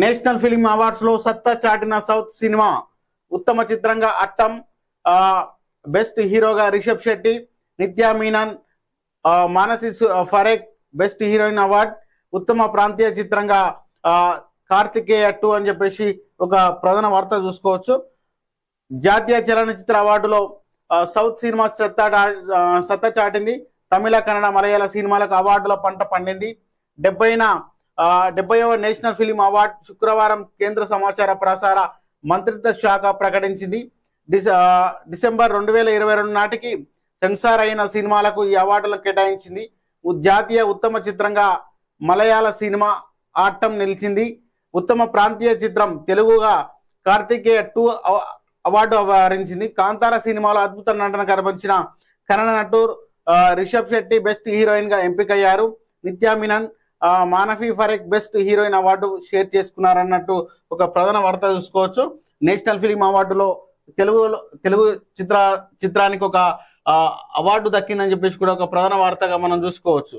National film awards లో సత్తా చాటిన సౌత్ సినిమా ఉత్తమ చిత్రంగా అట్టం, బెస్ట్ హీరోగా Rishab Shetty, Nithya Menen, Manasi Parekh best heroine award, ఉత్తమ ప్రాంతీయ చిత్రంగా కార్తికేయ 2 అని చెప్పేసి ఒక ప్రధాన వార్త చూసుకోవచ్చు. జాతీయ చలనచిత్ర అవార్డులో సౌత్ సినిమా సత్తా చాటింది. తమిళ, కన్నడ, మలయాళ సినిమాలకు అవార్డుల పంట పండింది. 70వ నేషనల్ ఫిలిం అవార్డ్ శుక్రవారం కేంద్ర సమాచార ప్రసార మంత్రిత్వ శాఖ ప్రకటించింది. డిసెంబర్ 2022 నాటికి సెన్సార్ అయిన సినిమాలకు ఈ అవార్డులను కేటాయించింది. జాతీయ ఉత్తమ చిత్రంగా మలయాళ సినిమా ఆట్టం నిలిచింది. ఉత్తమ ప్రాంతీయ చిత్రం తెలుగుగా కార్తికేయ 2 అవార్డు వరించింది. కాంతార సినిమాలో అద్భుత నటన కనబరిచిన కన్నడ నటుడు రిషబ్ శెట్టి బెస్ట్ హీరోయిన్ గా ఎంపికయ్యారు. Nithya Menen, Manasi Parekh best heroine award share చేసుకున్నారన్నట్టు ఒక ప్రధాన వార్త చూసుకోవచ్చు. నేషనల్ ఫిలిం అవార్డులో తెలుగు చిత్రానికి ఒక అవార్డు దక్కిందని చెప్పేసి కూడా ఒక ప్రధాన వార్తగా మనం చూసుకోవచ్చు.